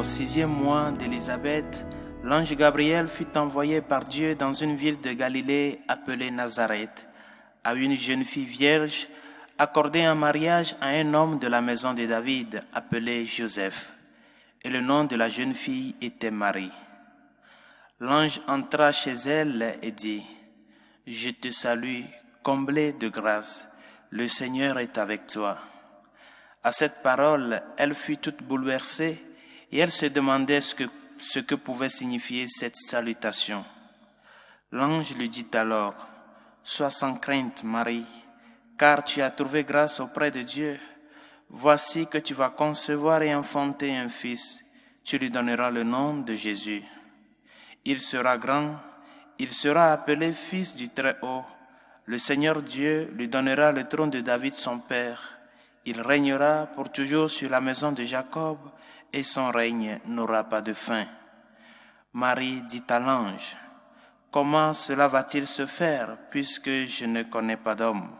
6e mois d'Élisabeth, l'ange Gabriel fut envoyé par Dieu dans une ville de Galilée appelée Nazareth, à une jeune fille vierge accordée en mariage à un homme de la maison de David appelé Joseph. Et le nom de la jeune fille était Marie. L'ange entra chez elle et dit : « Je te salue, comblée de grâce, le Seigneur est avec toi. » À cette parole, elle fut toute bouleversée et elle se demandait ce que pouvait signifier cette salutation. L'ange lui dit alors : « Sois sans crainte, Marie, car tu as trouvé grâce auprès de Dieu. Voici que tu vas concevoir et enfanter un fils. Tu lui donneras le nom de Jésus. Il sera grand, il sera appelé Fils du Très-Haut. Le Seigneur Dieu lui donnera le trône de David son père. Il régnera pour toujours sur la maison de Jacob et son règne n'aura pas de fin. » Marie dit à l'ange : « Comment cela va-t-il se faire puisque je ne connais pas d'homme ?»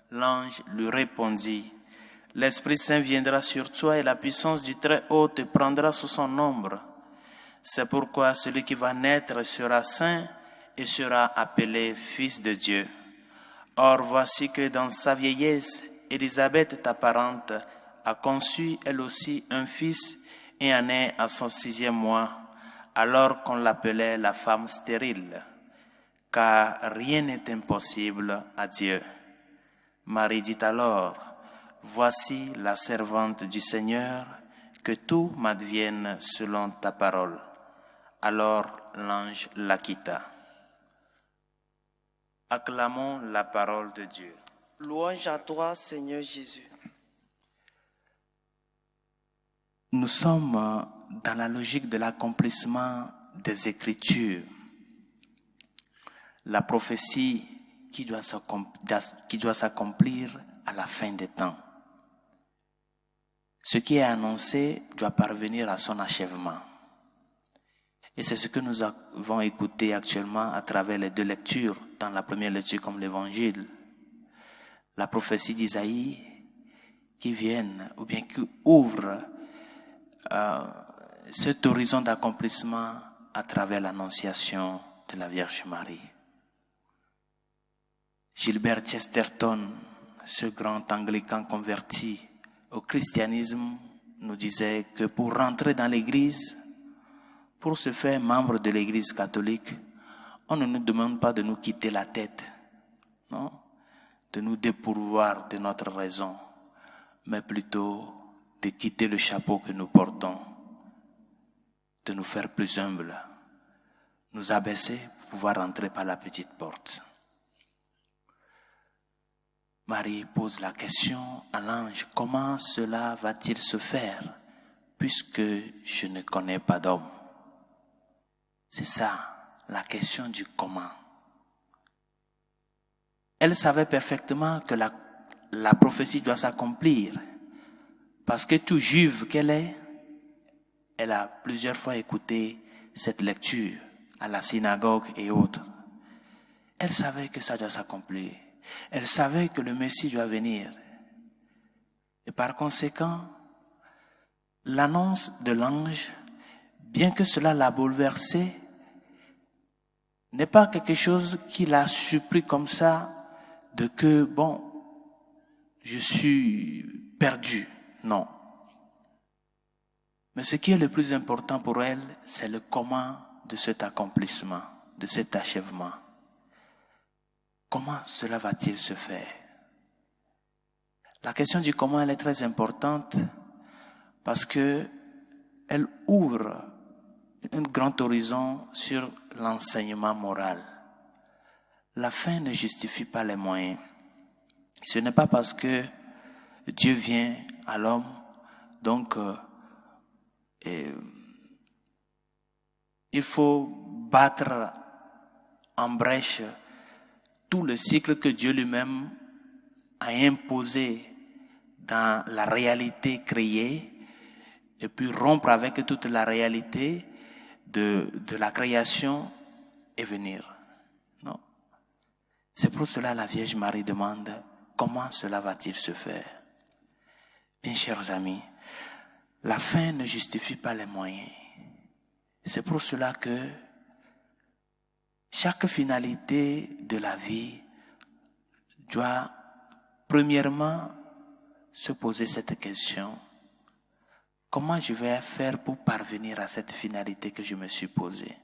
L'ange lui répondit : « L'Esprit Saint viendra sur toi et la puissance du Très-Haut te prendra sous son ombre. C'est pourquoi celui qui va naître sera saint et sera appelé Fils de Dieu. Or voici que dans sa vieillesse, Élisabeth, ta parente, a conçu elle aussi un fils et en est à son 6e mois, alors qu'on l'appelait la femme stérile, car rien n'est impossible à Dieu. Marie dit alors : « Voici la servante du Seigneur, que tout m'advienne selon ta parole. » Alors l'ange la quitta. Acclamons la parole de Dieu. Louange à toi, Seigneur Jésus. Nous sommes dans la logique de l'accomplissement des Écritures. La prophétie qui doit s'accomplir à la fin des temps. Ce qui est annoncé doit parvenir à son achèvement. Et c'est ce que nous avons écouté actuellement à travers les 2 lectures, dans la première lecture comme l'Évangile. La prophétie d'Isaïe qui viennent ou bien qui ouvre cet horizon d'accomplissement à travers l'annonciation de la Vierge Marie. Gilbert Chesterton, ce grand anglican converti au christianisme, nous disait que pour rentrer dans l'Église, pour se faire membre de l'Église catholique, on ne nous demande pas de nous quitter la tête, non, de nous dépourvoir de notre raison, mais plutôt de quitter le chapeau que nous portons, de nous faire plus humbles, nous abaisser pour pouvoir rentrer par la petite porte. Marie pose la question à l'ange : comment cela va-t-il se faire puisque je ne connais pas d'homme? C'est ça, la question du comment. Elle savait parfaitement que la prophétie doit s'accomplir parce que tout juive qu'elle est, elle a plusieurs fois écouté cette lecture à la synagogue et autres. Elle savait que ça doit s'accomplir. Elle savait que le Messie doit venir. Et par conséquent, l'annonce de l'ange, bien que cela l'a bouleversée, n'est pas quelque chose qui l'a surpris comme ça, de que, bon, je suis perdu. Non. Mais ce qui est le plus important pour elle, c'est le comment de cet accomplissement, de cet achèvement. Comment cela va-t-il se faire? La question du comment, elle est très importante parce que elle ouvre un grand horizon sur l'enseignement moral. La fin ne justifie pas les moyens. Ce n'est pas parce que Dieu vient à l'homme, donc il faut battre en brèche tout le cycle que Dieu lui-même a imposé dans la réalité créée et puis rompre avec toute la réalité de la création et venir. Non. C'est pour cela que la Vierge Marie demande comment cela va-t-il se faire. Bien chers amis, la fin ne justifie pas les moyens. C'est pour cela que chaque finalité de la vie doit premièrement se poser cette question. Comment je vais faire pour parvenir à cette finalité que je me suis posée?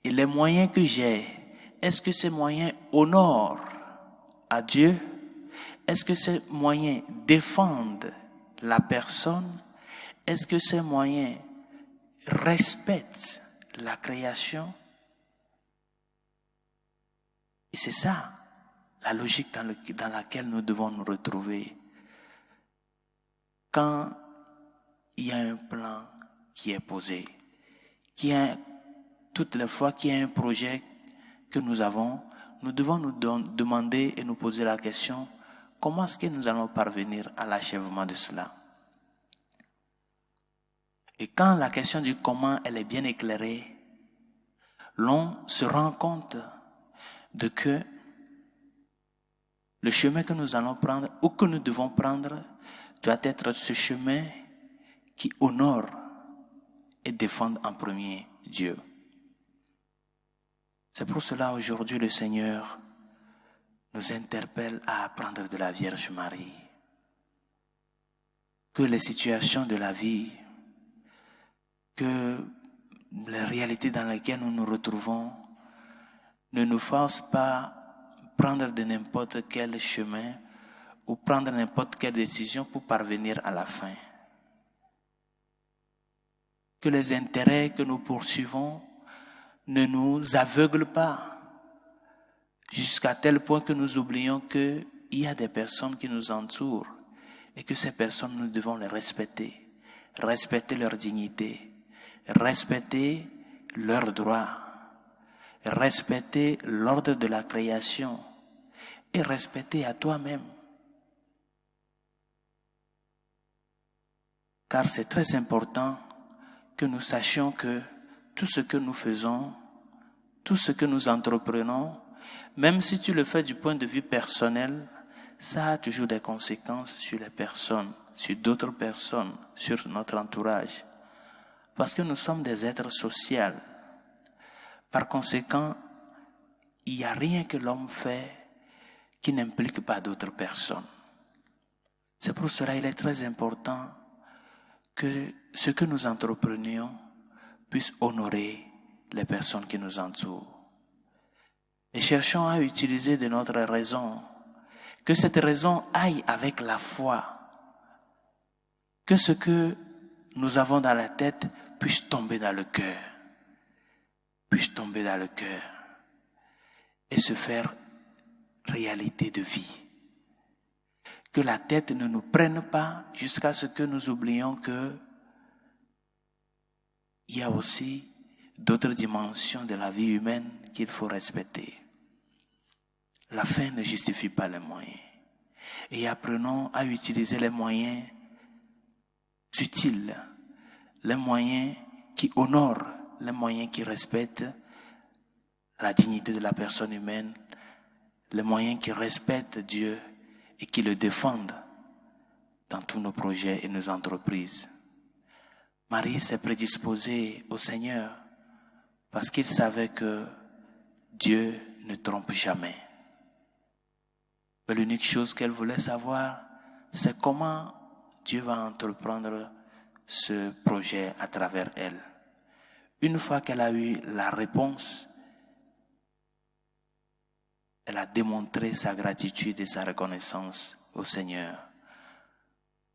Et les moyens que j'ai, est-ce que ces moyens honorent à Dieu? Est-ce que ces moyens défendent la personne? Est-ce que ces moyens respectent la création? Et c'est ça, la logique dans laquelle nous devons nous retrouver. Quand il y a un plan qui est posé, toutes les fois qu'il y a un projet que nous avons, nous devons nous demander et nous poser la question, comment est-ce que nous allons parvenir à l'achèvement de cela? Et quand la question du comment elle est bien éclairée, l'on se rend compte de que le chemin que nous allons prendre ou que nous devons prendre doit être ce chemin qui honore et défend en premier Dieu. C'est pour cela aujourd'hui le Seigneur nous interpelle à apprendre de la Vierge Marie. Que les situations de la vie, que les réalités dans lesquelles nous nous retrouvons ne nous fassent pas prendre de n'importe quel chemin ou prendre n'importe quelle décision pour parvenir à la fin. Que les intérêts que nous poursuivons ne nous aveuglent pas jusqu'à tel point que nous oublions qu'il y a des personnes qui nous entourent et que ces personnes, nous devons les respecter, respecter leur dignité, respecter leurs droits, respecter l'ordre de la création et respecter à toi-même. Car c'est très important que nous sachions que tout ce que nous faisons, tout ce que nous entreprenons, même si tu le fais du point de vue personnel, ça a toujours des conséquences sur les personnes, sur d'autres personnes, sur notre entourage. Parce que nous sommes des êtres sociaux. Par conséquent, il n'y a rien que l'homme fait qui n'implique pas d'autres personnes. C'est pour cela qu'il est très important que ce que nous entreprenions puisse honorer les personnes qui nous entourent. Et cherchons à utiliser de notre raison, que cette raison aille avec la foi, que ce que nous avons dans la tête puisse tomber dans le cœur, et se faire réalité de vie. Que la tête ne nous prenne pas jusqu'à ce que nous oublions que il y a aussi d'autres dimensions de la vie humaine qu'il faut respecter. La fin ne justifie pas les moyens. Et apprenons à utiliser les moyens utiles, les moyens qui honorent, les moyens qui respectent la dignité de la personne humaine, les moyens qui respectent Dieu et qui le défendent dans tous nos projets et nos entreprises. Marie s'est prédisposée au Seigneur parce qu'il savait que Dieu ne trompe jamais. Mais l'unique chose qu'elle voulait savoir, c'est comment Dieu va entreprendre ce projet à travers elle. Une fois qu'elle a eu la réponse, elle a démontré sa gratitude et sa reconnaissance au Seigneur.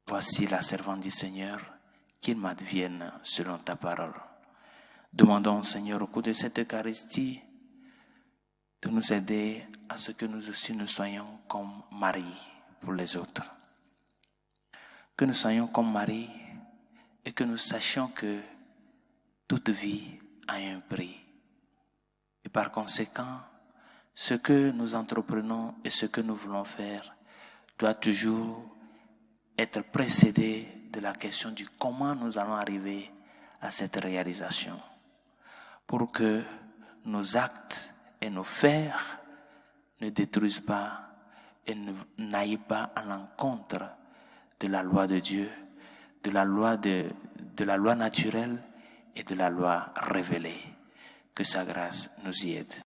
Voici la servante du Seigneur, qu'il m'advienne selon ta parole. Demandons au Seigneur au cours de cette Eucharistie de nous aider à ce que nous aussi nous soyons comme Marie pour les autres. Que nous soyons comme Marie et que nous sachions que toute vie a un prix. Et par conséquent, ce que nous entreprenons et ce que nous voulons faire doit toujours être précédé de la question du comment nous allons arriver à cette réalisation. Pour que nos actes et nos faire ne détruisent pas et n'aillent pas à l'encontre de la loi de Dieu, de la loi naturelle et de la loi révélée. Que sa grâce nous y aide.